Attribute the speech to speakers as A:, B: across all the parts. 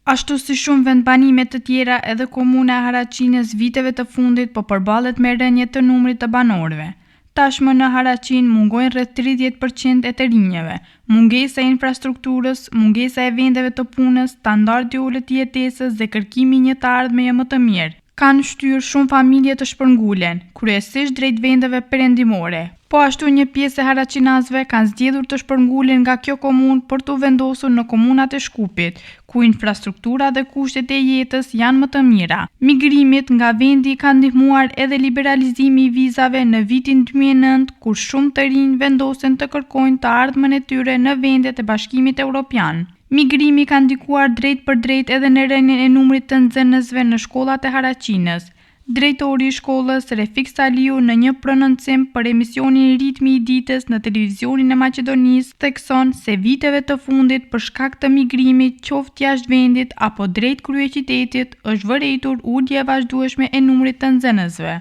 A: Ashtu si shumë vendbanime të tjera, edhe komuna e Haraqinës viteve të fundit po përballet me rënje të numrit të banorëve. Tashmë në Haraqin mungojnë rreth 30% e të rinjeve, mungesa e infrastrukturës, mungesa e vendeve të punës, standardi ulët i jetesës dhe kërkimi një të ardhmeje më të mirë. Kanë shtyrë shumë familje të shpërngulen, kryesisht drejt vendeve perëndimore. Po ashtu një pjesë e haraqinasve kanë zgjedhur të shpërngulen nga kjo komunë për të vendosur në komunat e Shkupit, ku infrastruktura dhe kushtet e jetës janë më të mira. Migrimit nga vendi ka ndihmuar edhe liberalizimi i vizave në vitin 2009, kur shumë të rinj vendosen të kërkojnë të ardhmen e tyre në vendet e Bashkimit Evropian. Migrimi ka ndikuar drejt për drejt edhe në rënien e numrit të nxënësve në shkollat e Haraqinës. Drejtori i shkollës Refik Saliu në një prononcim për emisionin Ritmi i ditës në televizionin e Maqedonisë thekson se viteve të fundit për shkak të migrimit qoftë jashtë vendit apo drejt kryeqytetit është vërejtur ulje e vazhdueshme e numrit të nxënësve.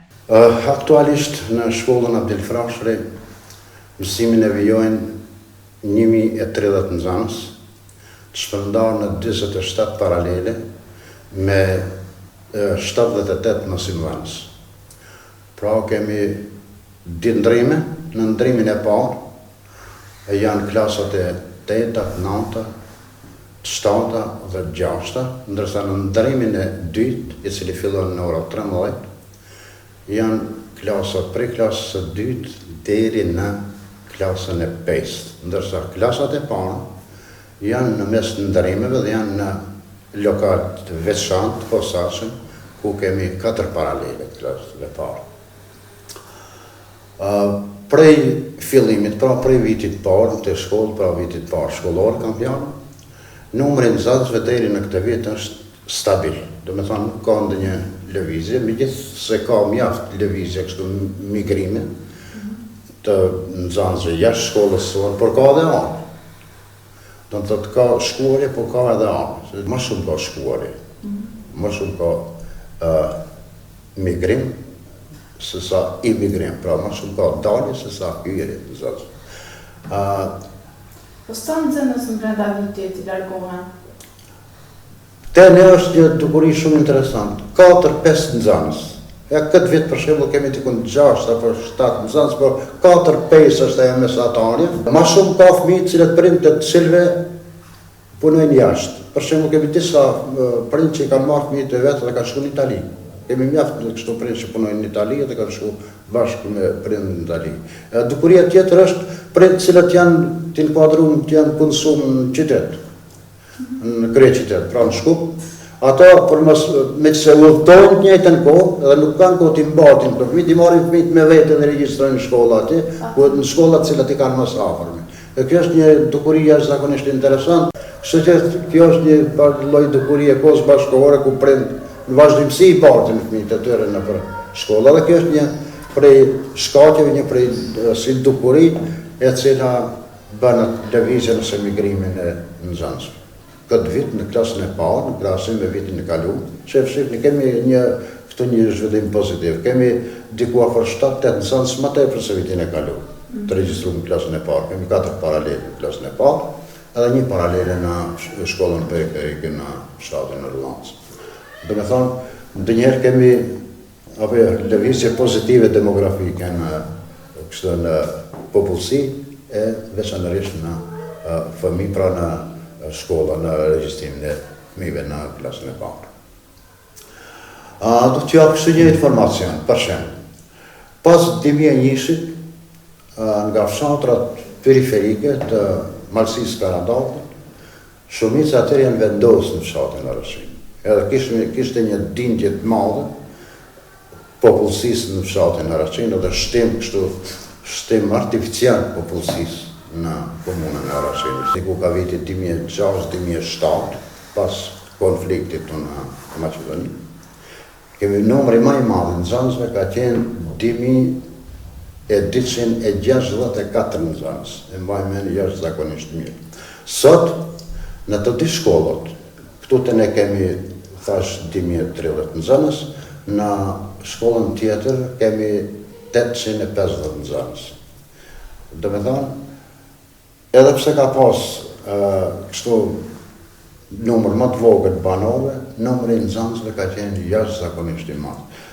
B: Aktualisht në shkollën Abdel Frashëri mësimin e vijojnë 1030 nxënës, të shpërndarë në 27 paralele me 78 mësimdhënës. Pra kemi di ndrime, në ndrimin e parë janë klasat e 8, 9, 7 dhe 6, ndërsa në ndrimin e dytë, i cili fillon në ora 13, janë klasat prej klasës së dytë deri në klasën e 5, ndërsa klasat e parë janë në mes të ndrimeve dhe janë në lokal të veçantë, posaçëm, ku kemi 4 paralele klasës e parë. Prej fillimit, pra prej vitit parë të shkollë, pra vitit parë shkollor kam fjalë, numri i nxënësve deri në këtë vit është stabil. Do të thonë nuk ka ndonjë lëvizje, megjithëse ka mjaft lëvizje kështu migrime të nxënësve jashtë shkollës sonë, por ka edhe anë. Do të thotë ka shkuarje, po ka edhe anë. Më shumë ka shkuarje, më shumë ka migrim se sa imigrim, pra më shumë ka dalje se sa hyrje të nxënësve.
C: Po sa nxënës në brenda vitit i largohen?
B: Te ne është një dukuri shumë interesant. 4-5 nxënës. Ja këtë vit për shembull kemi tikun 6 apo 7 nxënës, por 4-5 është ajo mesatarja. Më shumë ka fëmijë të cilët prindët të cilëve punojnë jashtë. Për shembull kemi disa prindë që kanë marrë fëmijët e vetë dhe kanë shkuar në Itali. Kemi mjaft kështu prindë që punojnë në Itali dhe kanë shkuar bashkë me prindë në Itali. Dukuria tjetër është prindë të cilët janë të inkuadruar, të janë punësuar në qytet, në kryeqytet, pra në Shkup. Ato me që se udhtojnë të njëjtën kohë edhe nuk kanë kohë t'i mbatin për fëmijët, i marrin fëmijët me vete dhe regjistrojnë në shkolla atje, në shkollat cilat i kanë më së afërme. Kjo është një dukuri jashtëzakonisht interesant, kështu që kjo është një lloj dukurie kohës bashkëkohore ku prind në vazhdimsi i bartin fëmijët e tyre nëpër shkolla, dhe kjo është një prej shkaqeve, një prej si dukuri e cila bën lëvizje ose migrimin e nxënësve. Këtë vit në klasën e parë, në krahasim me vitin e kaluar, shifni kemi një zhvillim pozitiv. Kemi diku afër 7-8 nxënës më tepër se vitin e kaluar. Të regjistruar në klasën e parë. Kemi 4 paralele në klasën e parë, edhe një paralele në shkollën periferike në shtetin e Rrëllancë. Do të thonë, ndonjëherë kemi lëvizje pozitive demografike në popullsi e veçanërisht në fëmijë, pra në shkolla, në regjistrimin e fëmijëve në klasën e parë. Do t'ju jap kështu një informacion, për shembull. Pas 2001-shit, nga fshatrat periferike të Malësisë Karadakut, shumica atëherë janë vendosur në fshatin Haraqin. Edhe kishte një dindje të madhe popullsisë në fshatin Haraqin, edhe shtim artificial popullsisë në komunën e Haraqinit. Ku ka viti 2006-2007, pas konfliktit në Maqedoni, kemi numri më i madh nxënësve ka qenë 2264 nxënës. E mbaj mend jashtëzakonisht mirë. Sot në të dy shkollat, këtu te ne kemi thash 1030 nxënës, në shkollën tjetër kemi 850 nxënës. Do të thonë, edhe pse ka pas kështu numër më të vogël banove, numri i nxënësve ka qenë jashtëzakonisht i madh.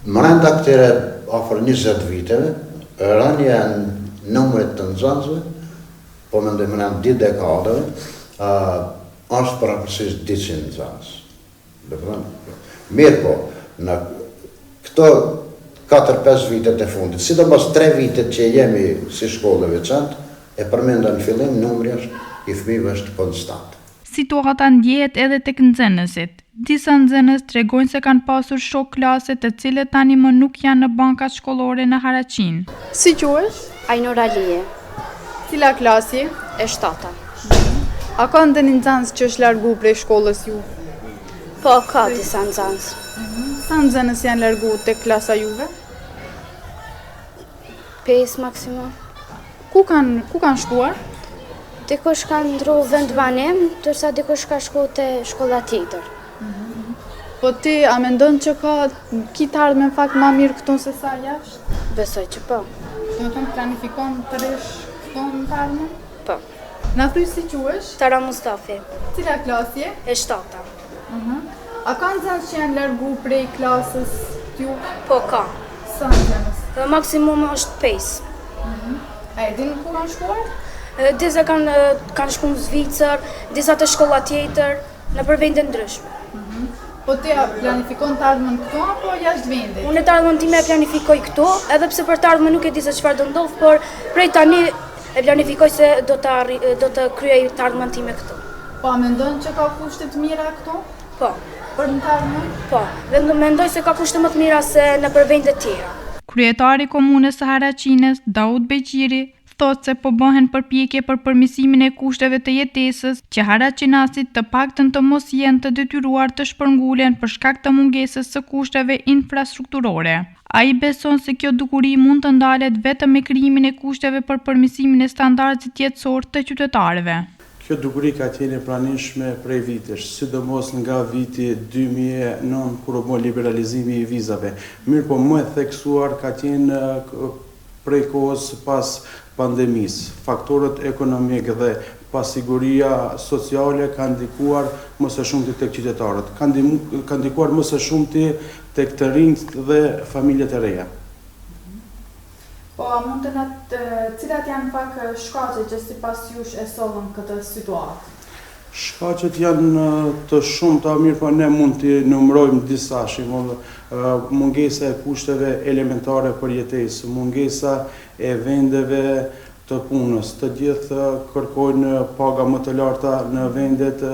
B: Brenda këtyre afër 20 viteve, rënja në numrit të nxënësve, po mendoj më në 2 dekadave, është përapërsisht 200 nxënës. Mirë po, në këto 4-5 vitet e fundit, sidomos 3 vitet që jemi si shkollë veçantë, e përmenda në fillim, numri i fëmijëve është konstant.
A: Situata ndjehet edhe tek nxënësit. Disa nxënës tregojnë se kanë pasur shok klase të cilët tani më nuk janë në bankat shkollore në Haraqinë.
C: Si quhesh?
D: Ainur Alije,
C: Cila klasi?
D: e 7-ta.
C: A ka ndonjë nxënës që është largu prej shkollës ju?
D: Po, ka disa nxënës.
C: Sa nxënës janë largu tek klasa juve?
D: 5 maksimum.
C: Ku kanë shkuar?
D: Dikush ka ndru vend banim, ndërsa dikush ka shku te shkolla tjetër.
C: Po ti a mendon që ka kitë ardhme në fakt ma mirë këtu se sa jashtë?
D: Besoj që po.
C: Do të thonë planifikon të resh këtu në të ardhme?
D: Po.
C: Na thuj si quhesh?
D: Tara Mustafi,
C: Cila klasje?
D: e 7-ta.
C: A ka nxënës që janë largu prej klasës t'ju?
D: Po, ka.
C: Sa nxënës?
D: Maksimum është 5.
C: A e din ku kanë shkuar?
D: Disa kanë shku në Zvicër, disa të shkolla tjetër, në për vende ndryshme.
C: Po ti a planifikon të ardhmen këtu apo jashtë vendit?
D: Unë të ardhmën time e planifikoj këtu, edhe pse për të ardhmën nuk e di se çfarë do ndodh, por prej tani e planifikoj se do të kryej të ardhmën time këtu.
C: Po a mendon që ka kushte të mira këtu?
D: Po,
C: Për në të ardhmen?
D: po, mendoj se ka kushte më të mira se në për vende tjera.
A: Kryetari i komunës së Haraqinës, Daud Beqiri, thotë se po bëhen përpjekje për përmirësimin e kushteve të jetesës që haraqinasit të paktën të mos jenë të detyruar të shpërngulen për shkak të mungesës së kushteve infrastrukturore. Ai beson se kjo dukuri mund të ndalet vetëm me krijimin e kushteve për përmirësimin e standardit jetësor të qytetarëve.
E: Kjo dukuri ka qenë e pranishme prej vitesh, sidomos nga viti 2009 kur u bë liberalizimi i vizave. Mirë po më e theksuar ka qenë prej kohës pas pandemisë. Faktorët ekonomik dhe pasiguria sociale kanë ndikuar më së shumti tek qytetarët. Kanë ndikuar më së shumti tek të rinjt dhe familjet e reja.
C: Po a mund të na cilat janë pak shkaqe që sipas jush e sollën këtë situatë?
E: Shkaqet janë të shumta, mirë po ne mund t'i numërojmë disa, shembull, mungesa e kushteve elementare për jetesë, mungesa e vendeve të punës, të gjithë kërkojnë paga më të larta në vendet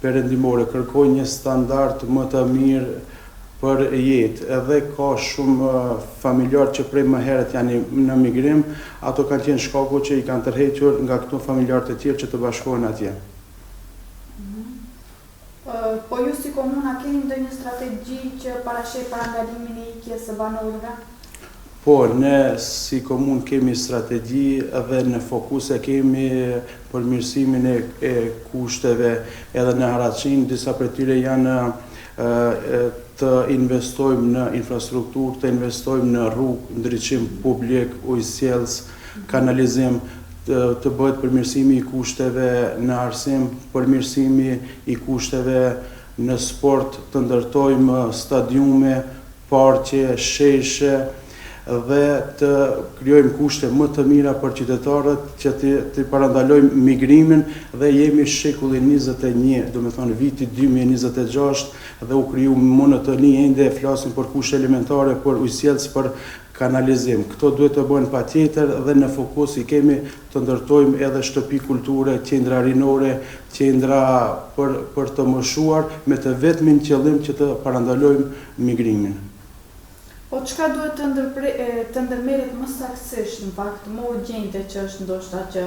E: perëndimore, kërkojnë një standard më të mirë për jetë. Edhe ka shumë familjar që prej më herët janë në migrim, ato kanë qenë shkaku që i kanë tërhequr nga këto familjarë të tjerë që të bashkohen atje.
C: Po ju si komuna keni ndonjë strategji që parasheh parandalimin e ikjes së banorëve?
E: Po, ne si komun kemi strategji dhe në fokus e kemi përmirësimin e kushteve edhe në Haraqinë. Disa prej tyre janë të investojmë në infrastrukturë, të investojmë në rrugë, ndriçim publik, ujësjellës, kanalizim, të bëhet përmirësimi i kushteve në arsim, përmirësimi i kushteve në sport, të ndërtojmë stadiume, parqe, sheshe dhe të krijojmë kushte më të mira për qytetarët që të parandalojmë migrimin dhe jemi shekulli 21, do me thonë viti 2026 dhe u kriju monotoni ende flasim për kushte elementare, për ujësjellës, për kanalizim. Këto duhet të bëhen patjetër dhe në fokus i kemi të ndërtojmë edhe shtëpi kulture, qendra rinore, qendra për të moshuar me të vetmin qëllim që të parandalojmë migrimin.
C: Po çka duhet të ndërmerret më saktësisht, në fakt më urgjente që është ndoshta që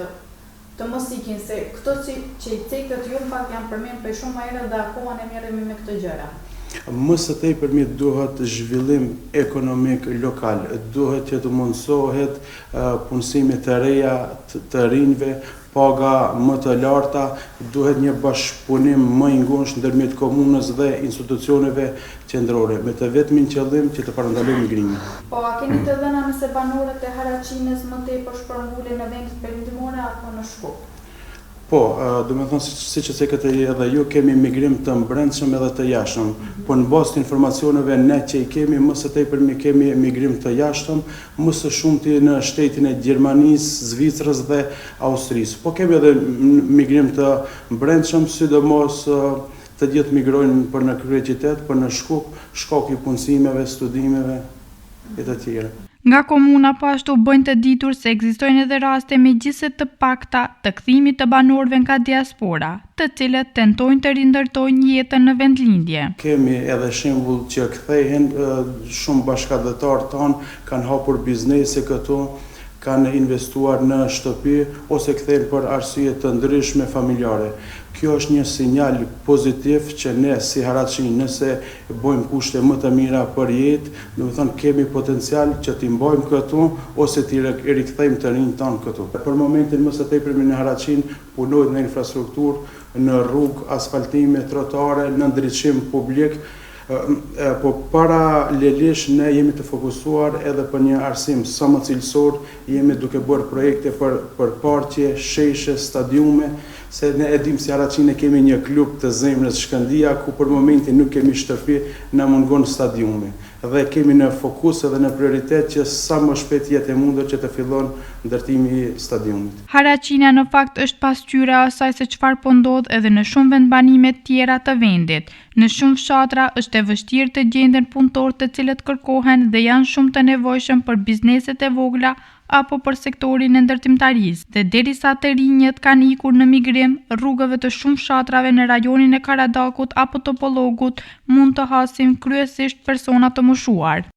C: të mos ikin se këto që i cekët ju në fakt janë përmend për shumë herë dhe akoma ne merremi me këto gjëra.
E: Më së tepërmit duhet zhvillim ekonomik lokal, duhet që të mundsohet punësimit të reja të rinjve, paga më të larta, duhet një bashkëpunim më i ngushtë ndërmjet komunës dhe institucioneve qendrore, me të vetmin qëllim që të parandalojmë migrimin.
C: Po a keni të dhëna nëse banorët e Haraqinës më tepër shpërngulen në vendet perëndimore apo në Shkup?
E: Po, do me thonë, si që sekët edhe ju, kemi migrim të mbrendshëm edhe të jashtëm. Po në bazë të informacioneve ne që i kemi, më së tepër kemi migrim të jashtëm, më së shumti në shtetin e Gjermanisë, Zvicrës dhe Austrisë. Po kemi edhe migrim të mbrendshëm, sidomos të gjithë migrojnë për në kryeqytet, për në shkok i punësimeve, studimeve e të tjera.
A: Nga komuna po ashtu bëjnë të ditur se ekzistojnë edhe raste megjithëse të pakta të kthimit të banorëve nga diaspora, të cilët tentojnë të rindërtojnë jetën në vendlindje.
E: Kemi edhe shembull që kthehen, shumë bashkëdhetarë tanë kanë hapur biznese këtu, kanë investuar në shtëpi ose kthehen për arsye të ndryshme familjare. Kjo është një sinjal pozitiv që ne si Haraçin, nëse bëjmë kushte më të mira për jetë, do të thonë kemi potencial që t'i mbajmë këtu ose t'i rikthejmë të rinjtë tanë këtu. Për momentin më së tepërmi në Haraçin punohet në infrastrukturë, në rrugë, asfaltime, trotare, në ndriçim publik. Po paralelisht ne jemi të fokusuar edhe për një arsim sa më cilësor, jemi duke bërë projekte për parqe, sheshe, stadiume, se ne edhim si Haraçin kemi një klub të zemrës Shkëndia, ku për momentin nuk kemi shtëpi, na mungon stadiumi. Dhe kemi në fokus edhe në prioritet që sa më shpejt jetë e mundur që të fillon ndërtimi i stadiumit.
A: Haraçina në fakt është pasqyra e asaj se çfarë po ndodh edhe në shumë vendbanime tjera të vendit. Në shumë fshatra është e vështirë të gjenden punëtorë të cilët kërkohen dhe janë shumë të nevojshëm për bizneset e vogla apo për sektorin e ndërtimtarisë. Dhe derisa të rinjët kanë ikur në migrim, rrugëve të shumë fshatrave në rajonin e Karadakut apo Topollogut mund të hasin kryesisht persona të moshuar.